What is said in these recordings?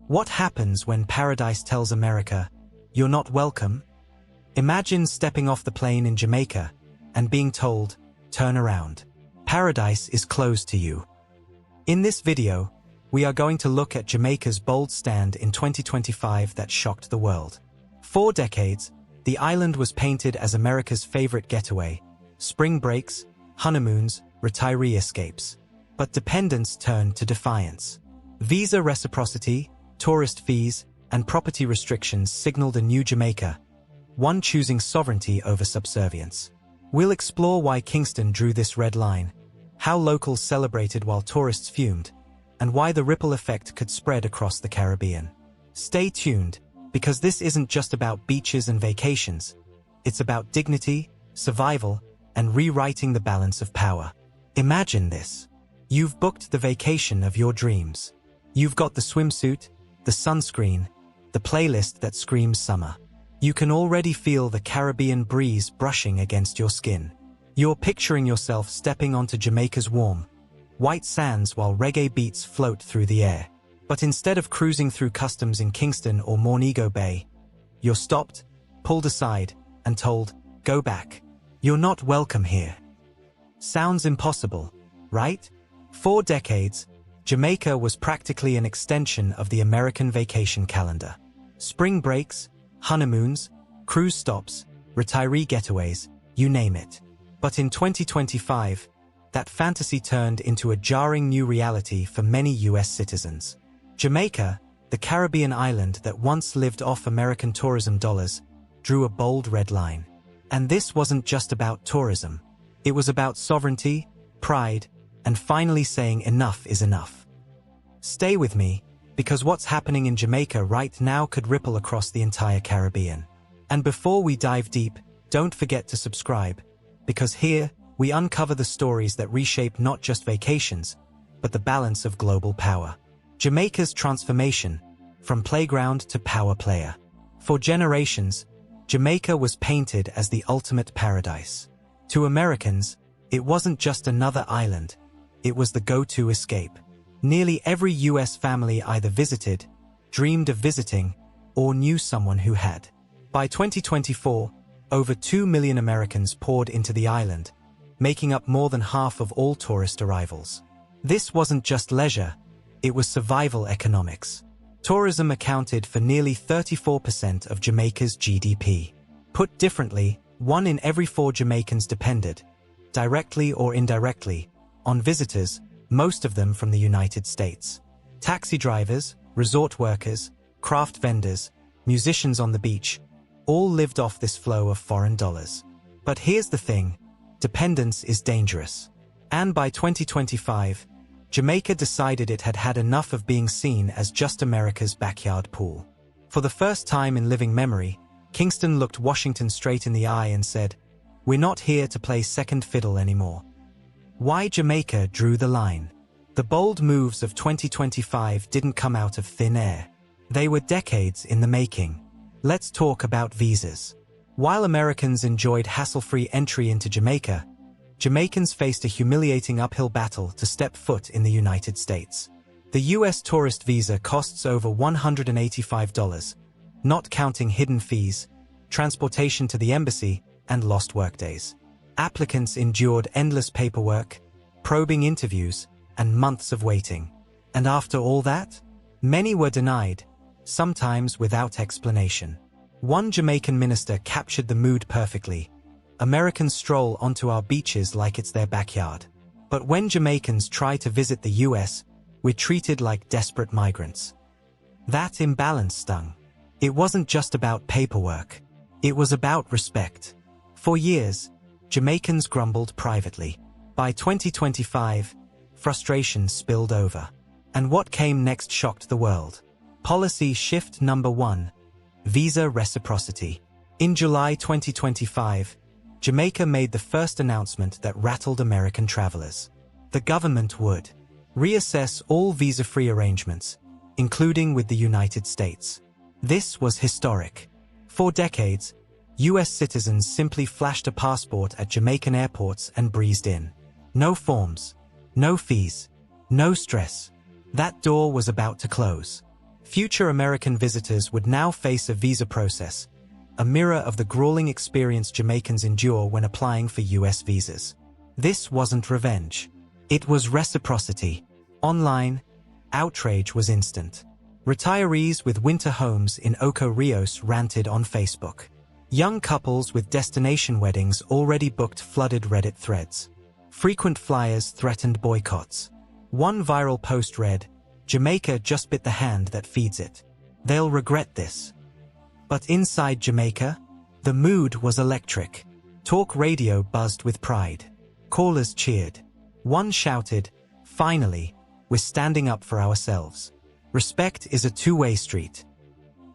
What happens when paradise tells America, "You're not welcome"? Imagine stepping off the plane in Jamaica and being told, "Turn around. Paradise is closed to you." In this video, we are going to look at Jamaica's bold stand in 2025 that shocked the world. For decades, the island was painted as America's favorite getaway: spring breaks, honeymoons, retiree escapes. But dependence turned to defiance. Visa reciprocity, tourist fees, and property restrictions signaled a new Jamaica, one choosing sovereignty over subservience. We'll explore why Kingston drew this red line, how locals celebrated while tourists fumed, and why the ripple effect could spread across the Caribbean. Stay tuned, because this isn't just about beaches and vacations. It's about dignity, survival, and rewriting the balance of power. Imagine this. You've booked the vacation of your dreams. You've got the swimsuit, the sunscreen, the playlist that screams summer. You can already feel the Caribbean breeze brushing against your skin. You're picturing yourself stepping onto Jamaica's warm, white sands while reggae beats float through the air. But instead of cruising through customs in Kingston or Montego Bay, you're stopped, pulled aside, and told, "Go back. You're not welcome here." Sounds impossible, right? For decades, Jamaica was practically an extension of the American vacation calendar. Spring breaks, honeymoons, cruise stops, retiree getaways, you name it. But in 2025, that fantasy turned into a jarring new reality for many US citizens. Jamaica, the Caribbean island that once lived off American tourism dollars, drew a bold red line. And this wasn't just about tourism. It was about sovereignty, pride, and finally saying enough is enough. Stay with me, because what's happening in Jamaica right now could ripple across the entire Caribbean. And before we dive deep, don't forget to subscribe, because here, we uncover the stories that reshape not just vacations, but the balance of global power. Jamaica's transformation, from playground to power player. For generations, Jamaica was painted as the ultimate paradise. To Americans, it wasn't just another island, it was the go-to escape. Nearly every US family either visited, dreamed of visiting, or knew someone who had. By 2024, over 2 million Americans poured into the island, making up more than half of all tourist arrivals. This wasn't just leisure, it was survival economics. Tourism accounted for nearly 34% of Jamaica's GDP. Put differently, 1 in every 4 Jamaicans depended, directly or indirectly, on visitors, most of them from the United States. Taxi drivers, resort workers, craft vendors, musicians on the beach, all lived off this flow of foreign dollars. But here's the thing, dependence is dangerous. And by 2025, Jamaica decided it had had enough of being seen as just America's backyard pool. For the first time in living memory, Kingston looked Washington straight in the eye and said, "We're not here to play second fiddle anymore." Why Jamaica drew the line? The bold moves of 2025 didn't come out of thin air. They were decades in the making. Let's talk about visas. While Americans enjoyed hassle-free entry into Jamaica, Jamaicans faced a humiliating uphill battle to step foot in the United States. The US tourist visa costs over $185, not counting hidden fees, transportation to the embassy, and lost workdays. Applicants endured endless paperwork, probing interviews, and months of waiting. And after all that, many were denied, sometimes without explanation. One Jamaican minister captured the mood perfectly. Americans stroll onto our beaches like it's their backyard. But when Jamaicans try to visit the US, we're treated like desperate migrants. That imbalance stung. It wasn't just about paperwork. It was about respect. For years, Jamaicans grumbled privately. By 2025, frustration spilled over. And what came next shocked the world. Policy shift number 1. Visa reciprocity. In July 2025, Jamaica made the first announcement that rattled American travelers. The government would reassess all visa-free arrangements, including with the United States. This was historic. For decades, US citizens simply flashed a passport at Jamaican airports and breezed in. No forms, no fees, no stress. That door was about to close. Future American visitors would now face a visa process, a mirror of the grueling experience Jamaicans endure when applying for US visas. This wasn't revenge. It was reciprocity. Online, outrage was instant. Retirees with winter homes in Ocho Rios ranted on Facebook. Young couples with destination weddings already booked flooded Reddit threads. Frequent flyers threatened boycotts. One viral post read, "Jamaica just bit the hand that feeds it. They'll regret this." But inside Jamaica, the mood was electric. Talk radio buzzed with pride. Callers cheered. One shouted, "Finally, we're standing up for ourselves." Respect is a two-way street.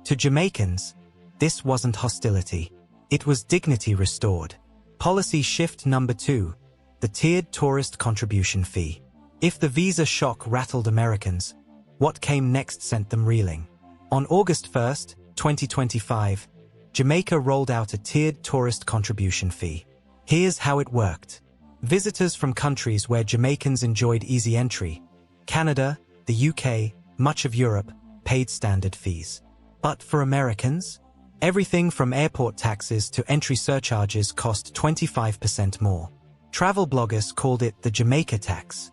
To Jamaicans, this wasn't hostility. It was dignity restored. Policy shift number 2, the tiered tourist contribution fee. If the visa shock rattled Americans, what came next sent them reeling. On August 1, 2025, Jamaica rolled out a tiered tourist contribution fee. Here's how it worked. Visitors from countries where Jamaicans enjoyed easy entry, Canada, the UK, much of Europe, paid standard fees. But for Americans, everything from airport taxes to entry surcharges cost 25% more. Travel bloggers called it the Jamaica tax.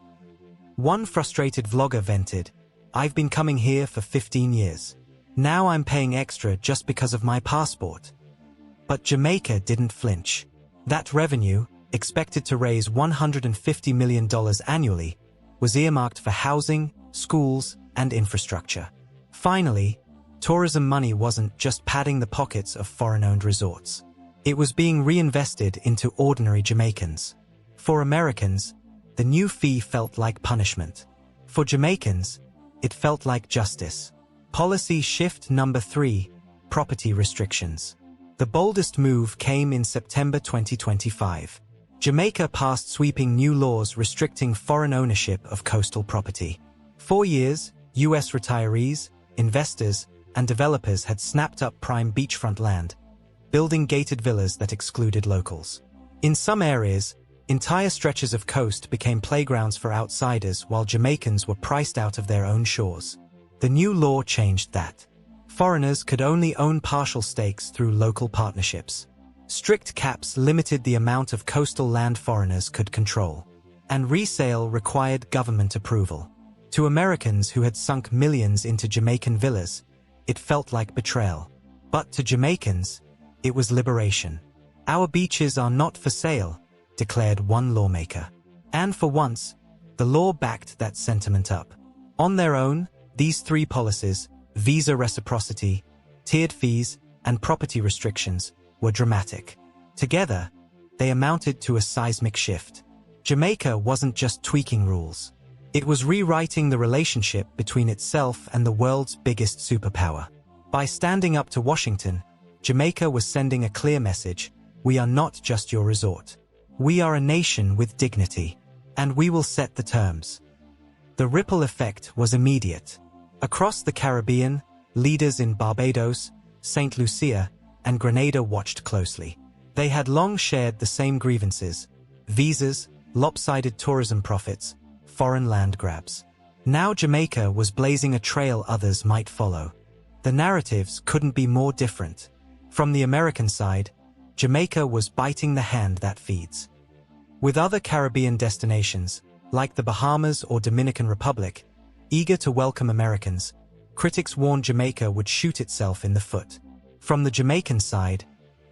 One frustrated vlogger vented, "I've been coming here for 15 years. Now I'm paying extra just because of my passport." But Jamaica didn't flinch. That revenue, expected to raise $150 million annually, was earmarked for housing, schools, and infrastructure. Finally, tourism money wasn't just padding the pockets of foreign-owned resorts. It was being reinvested into ordinary Jamaicans. For Americans, the new fee felt like punishment. For Jamaicans, it felt like justice. Policy shift number 3, property restrictions. The boldest move came in September 2025. Jamaica passed sweeping new laws restricting foreign ownership of coastal property. 4 years, US retirees, investors, and developers had snapped up prime beachfront land, building gated villas that excluded locals. In some areas, entire stretches of coast became playgrounds for outsiders while Jamaicans were priced out of their own shores. The new law changed that. Foreigners could only own partial stakes through local partnerships. Strict caps limited the amount of coastal land foreigners could control, and resale required government approval. To Americans who had sunk millions into Jamaican villas, it felt like betrayal. But to Jamaicans, it was liberation. "Our beaches are not for sale," declared one lawmaker. And for once, the law backed that sentiment up. On their own, these 3 policies, visa reciprocity, tiered fees, and property restrictions, were dramatic. Together, they amounted to a seismic shift. Jamaica wasn't just tweaking rules. It was rewriting the relationship between itself and the world's biggest superpower. By standing up to Washington, Jamaica was sending a clear message: we are not just your resort. We are a nation with dignity, and we will set the terms. The ripple effect was immediate. Across the Caribbean, leaders in Barbados, St. Lucia, and Grenada watched closely. They had long shared the same grievances: visas, lopsided tourism profits, foreign land grabs. Now Jamaica was blazing a trail others might follow. The narratives couldn't be more different. From the American side, Jamaica was biting the hand that feeds. With other Caribbean destinations, like the Bahamas or Dominican Republic, eager to welcome Americans, critics warned Jamaica would shoot itself in the foot. From the Jamaican side,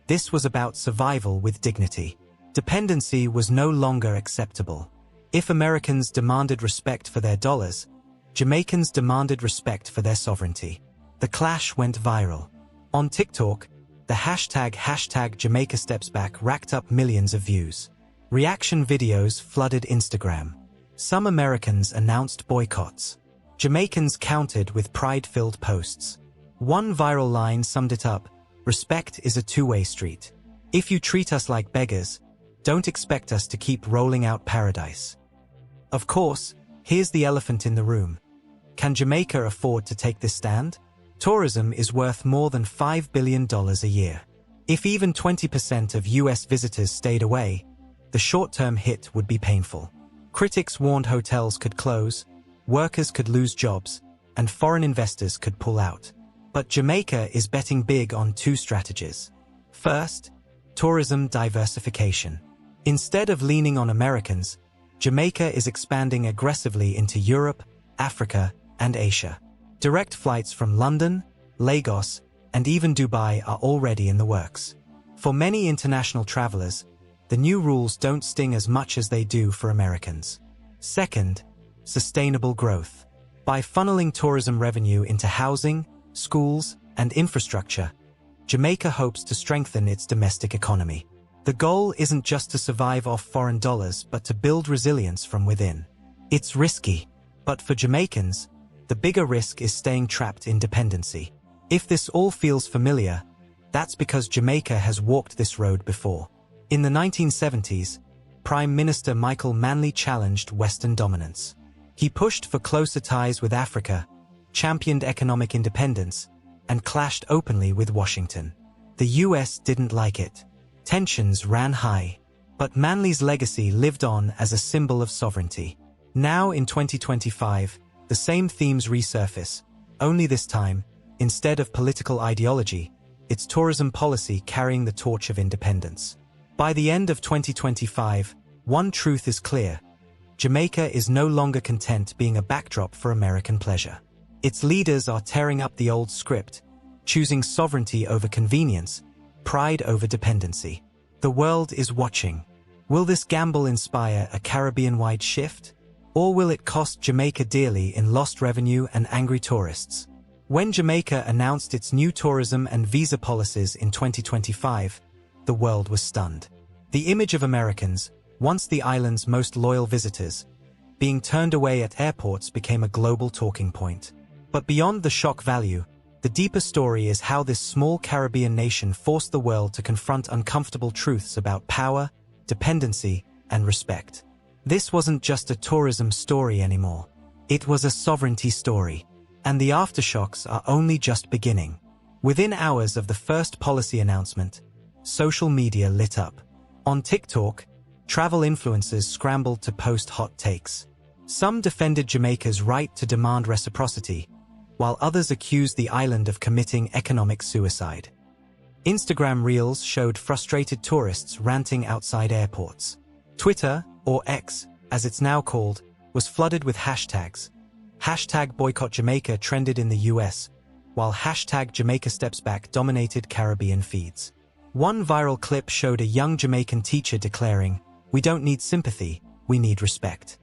this was about survival with dignity. Dependency was no longer acceptable. If Americans demanded respect for their dollars, Jamaicans demanded respect for their sovereignty. The clash went viral. On TikTok, the hashtag Jamaica Steps Back racked up millions of views. Reaction videos flooded Instagram. Some Americans announced boycotts. Jamaicans countered with pride-filled posts. One viral line summed it up: "Respect is a two-way street. If you treat us like beggars, don't expect us to keep rolling out paradise." Of course, here's the elephant in the room. Can Jamaica afford to take this stand? Tourism is worth more than $5 billion a year. If even 20% of US visitors stayed away, the short-term hit would be painful. Critics warned hotels could close, workers could lose jobs, and foreign investors could pull out. But Jamaica is betting big on two strategies. First, tourism diversification. Instead of leaning on Americans, Jamaica is expanding aggressively into Europe, Africa, and Asia. Direct flights from London, Lagos, and even Dubai are already in the works. For many international travelers, the new rules don't sting as much as they do for Americans. Second, sustainable growth. By funneling tourism revenue into housing, schools, and infrastructure, Jamaica hopes to strengthen its domestic economy. The goal isn't just to survive off foreign dollars, but to build resilience from within. It's risky, but for Jamaicans, the bigger risk is staying trapped in dependency. If this all feels familiar, that's because Jamaica has walked this road before. In the 1970s, Prime Minister Michael Manley challenged Western dominance. He pushed for closer ties with Africa, championed economic independence, and clashed openly with Washington. The US didn't like it. Tensions ran high. But Manley's legacy lived on as a symbol of sovereignty. Now in 2025, the same themes resurface, only this time, instead of political ideology, it's tourism policy carrying the torch of independence. By the end of 2025, one truth is clear. Jamaica is no longer content being a backdrop for American pleasure. Its leaders are tearing up the old script, choosing sovereignty over convenience, pride over dependency. The world is watching. Will this gamble inspire a Caribbean-wide shift? Or will it cost Jamaica dearly in lost revenue and angry tourists? When Jamaica announced its new tourism and visa policies in 2025, the world was stunned. The image of Americans, once the island's most loyal visitors, being turned away at airports became a global talking point. But beyond the shock value, the deeper story is how this small Caribbean nation forced the world to confront uncomfortable truths about power, dependency, and respect. This wasn't just a tourism story anymore. It was a sovereignty story. And the aftershocks are only just beginning. Within hours of the first policy announcement, social media lit up. On TikTok, travel influencers scrambled to post hot takes. Some defended Jamaica's right to demand reciprocity, while others accused the island of committing economic suicide. Instagram Reels showed frustrated tourists ranting outside airports. Twitter, or X, as it's now called, was flooded with hashtags. Hashtag Boycott Jamaica trended in the US, while hashtag Jamaica Steps Back dominated Caribbean feeds. One viral clip showed a young Jamaican teacher declaring, "We don't need sympathy, we need respect."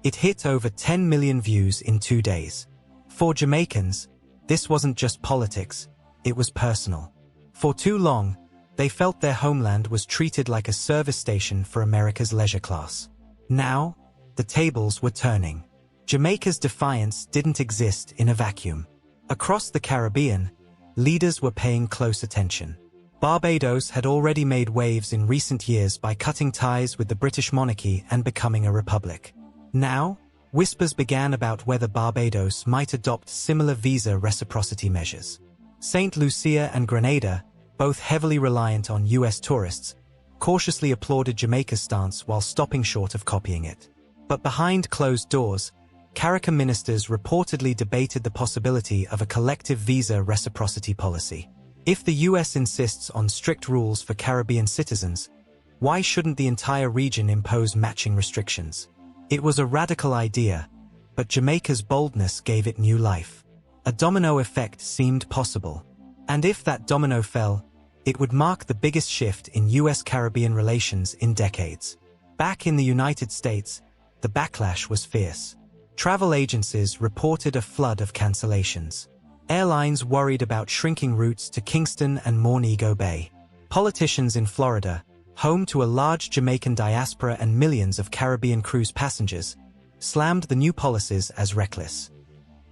It hit over 10 million views in 2 days. For Jamaicans, this wasn't just politics, it was personal. For too long, they felt their homeland was treated like a service station for America's leisure class. Now, the tables were turning. Jamaica's defiance didn't exist in a vacuum. Across the Caribbean, leaders were paying close attention. Barbados had already made waves in recent years by cutting ties with the British monarchy and becoming a republic. Now, whispers began about whether Barbados might adopt similar visa reciprocity measures. St. Lucia and Grenada, both heavily reliant on US tourists, cautiously applauded Jamaica's stance while stopping short of copying it. But behind closed doors, CARICOM ministers reportedly debated the possibility of a collective visa reciprocity policy. If the US insists on strict rules for Caribbean citizens, why shouldn't the entire region impose matching restrictions? It was a radical idea, but Jamaica's boldness gave it new life. A domino effect seemed possible. And if that domino fell, it would mark the biggest shift in US-Caribbean relations in decades. Back in the United States, the backlash was fierce. Travel agencies reported a flood of cancellations. Airlines worried about shrinking routes to Kingston and Montego Bay. Politicians in Florida, home to a large Jamaican diaspora and millions of Caribbean cruise passengers, slammed the new policies as reckless.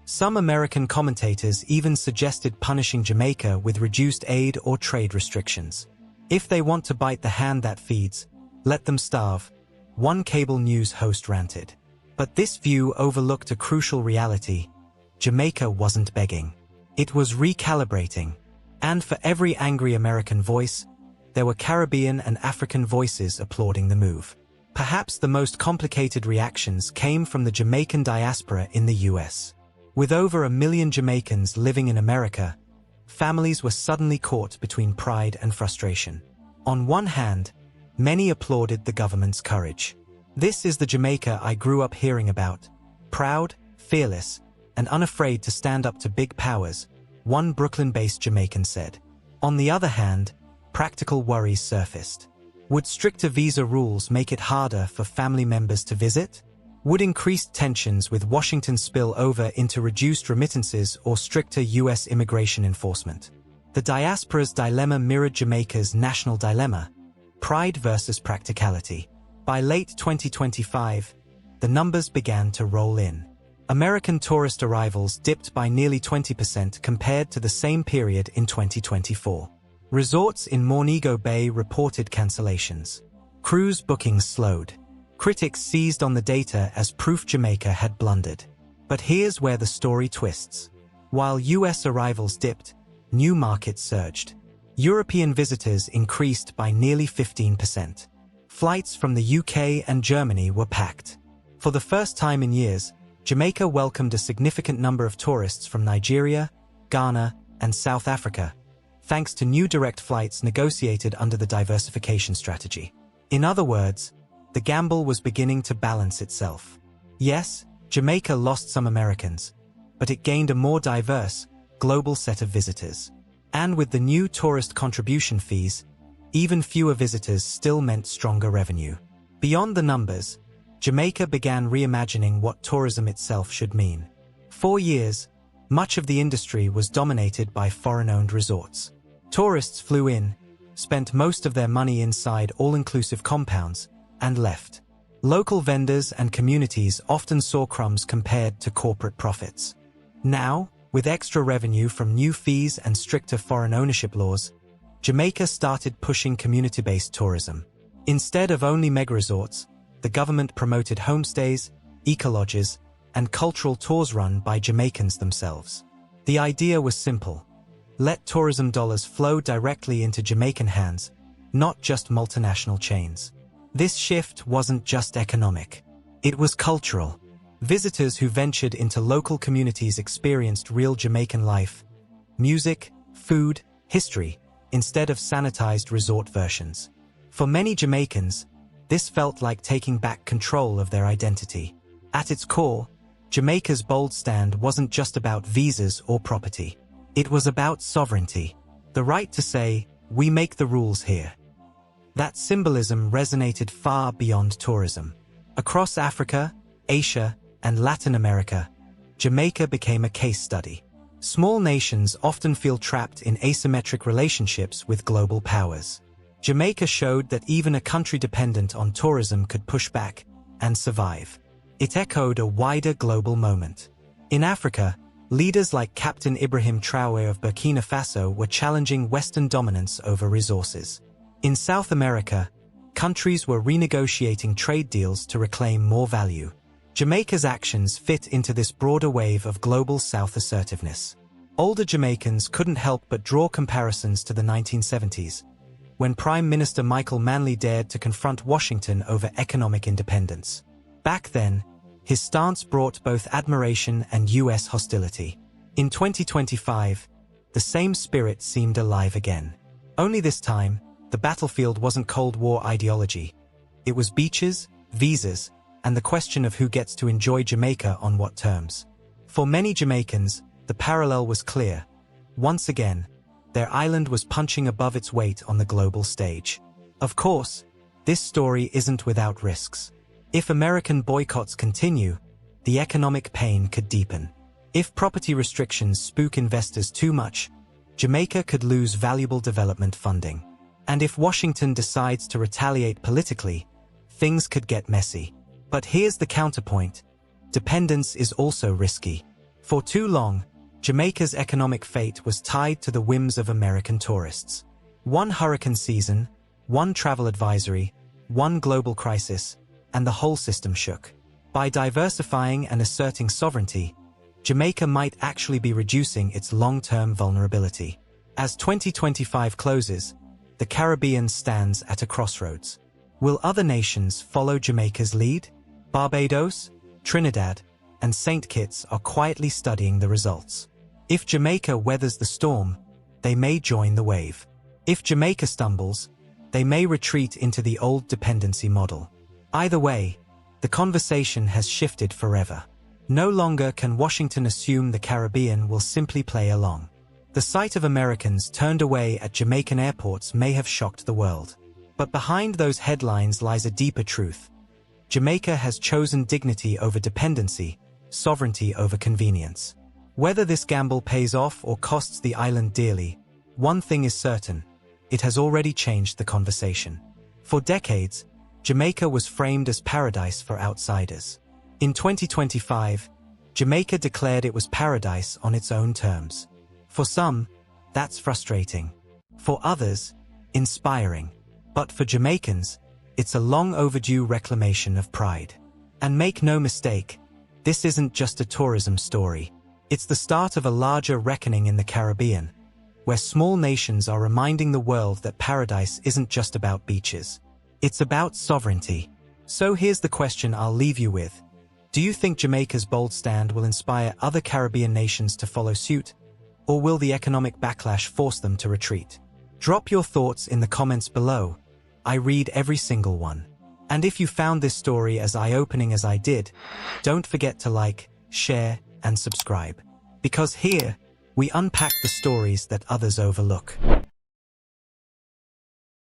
Some American commentators even suggested punishing Jamaica with reduced aid or trade restrictions. If they want to bite the hand that feeds, let them starve, one cable news host ranted. But this view overlooked a crucial reality. Jamaica wasn't begging. It was recalibrating. And for every angry American voice, there were Caribbean and African voices applauding the move. Perhaps the most complicated reactions came from the Jamaican diaspora in the US. With over 1 million Jamaicans living in America, families were suddenly caught between pride and frustration. On one hand, many applauded the government's courage. "This is the Jamaica I grew up hearing about. Proud, fearless, and unafraid to stand up to big powers," one Brooklyn-based Jamaican said. On the other hand, practical worries surfaced. Would stricter visa rules make it harder for family members to visit? Would increased tensions with Washington spill over into reduced remittances or stricter U.S. immigration enforcement? The diaspora's dilemma mirrored Jamaica's national dilemma: pride versus practicality. By late 2025, the numbers began to roll in. American tourist arrivals dipped by nearly 20% compared to the same period in 2024. Resorts in Montego Bay reported cancellations. Cruise bookings slowed. Critics seized on the data as proof Jamaica had blundered. But here's where the story twists. While U.S. arrivals dipped, new markets surged. European visitors increased by nearly 15%. Flights from the UK and Germany were packed. For the first time in years, Jamaica welcomed a significant number of tourists from Nigeria, Ghana, and South Africa, thanks to new direct flights negotiated under the diversification strategy. In other words, the gamble was beginning to balance itself. Yes, Jamaica lost some Americans, but it gained a more diverse, global set of visitors. And with the new tourist contribution fees, even fewer visitors still meant stronger revenue. Beyond the numbers, Jamaica began reimagining what tourism itself should mean. For years, much of the industry was dominated by foreign-owned resorts. Tourists flew in, spent most of their money inside all-inclusive compounds, and left. Local vendors and communities often saw crumbs compared to corporate profits. Now, with extra revenue from new fees and stricter foreign ownership laws, Jamaica started pushing community-based tourism. Instead of only mega-resorts, the government promoted homestays, eco-lodges, and cultural tours run by Jamaicans themselves. The idea was simple: let tourism dollars flow directly into Jamaican hands, not just multinational chains. This shift wasn't just economic. It was cultural. Visitors who ventured into local communities experienced real Jamaican life, music, food, history, instead of sanitized resort versions. For many Jamaicans, this felt like taking back control of their identity. At its core, Jamaica's bold stand wasn't just about visas or property. It was about sovereignty, the right to say, "We make the rules here." That symbolism resonated far beyond tourism. Across Africa, Asia, and Latin America, Jamaica became a case study. Small nations often feel trapped in asymmetric relationships with global powers. Jamaica showed that even a country dependent on tourism could push back and survive. It echoed a wider global moment. In Africa, leaders like Captain Ibrahim Traoré of Burkina Faso were challenging Western dominance over resources. In South America, countries were renegotiating trade deals to reclaim more value. Jamaica's actions fit into this broader wave of global South assertiveness. Older Jamaicans couldn't help but draw comparisons to the 1970s, when Prime Minister Michael Manley dared to confront Washington over economic independence. Back then, his stance brought both admiration and U.S. hostility. In 2025, the same spirit seemed alive again. Only this time, the battlefield wasn't Cold War ideology. It was beaches, visas, and the question of who gets to enjoy Jamaica on what terms. For many Jamaicans, the parallel was clear. Once again, their island was punching above its weight on the global stage. Of course, this story isn't without risks. If American boycotts continue, the economic pain could deepen. If property restrictions spook investors too much, Jamaica could lose valuable development funding. And if Washington decides to retaliate politically, things could get messy. But here's the counterpoint: dependence is also risky. For too long, Jamaica's economic fate was tied to the whims of American tourists. One hurricane season, one travel advisory, one global crisis, and the whole system shook. By diversifying and asserting sovereignty, Jamaica might actually be reducing its long-term vulnerability. As 2025 closes, the Caribbean stands at a crossroads. Will other nations follow Jamaica's lead? Barbados, Trinidad, and Saint Kitts are quietly studying the results. If Jamaica weathers the storm, they may join the wave. If Jamaica stumbles, they may retreat into the old dependency model. Either way, the conversation has shifted forever. No longer can Washington assume the Caribbean will simply play along. The sight of Americans turned away at Jamaican airports may have shocked the world. But behind those headlines lies a deeper truth. Jamaica has chosen dignity over dependency, sovereignty over convenience. Whether this gamble pays off or costs the island dearly, one thing is certain: it has already changed the conversation. For decades, Jamaica was framed as paradise for outsiders. In 2025, Jamaica declared it was paradise on its own terms. For some, that's frustrating. For others, inspiring. But for Jamaicans, it's a long overdue reclamation of pride. And make no mistake, this isn't just a tourism story. It's the start of a larger reckoning in the Caribbean, where small nations are reminding the world that paradise isn't just about beaches. It's about sovereignty. So here's the question I'll leave you with. Do you think Jamaica's bold stand will inspire other Caribbean nations to follow suit? Or will the economic backlash force them to retreat? Drop your thoughts in the comments below. I read every single one. And if you found this story as eye-opening as I did, don't forget to like, share, and subscribe. Because here, we unpack the stories that others overlook.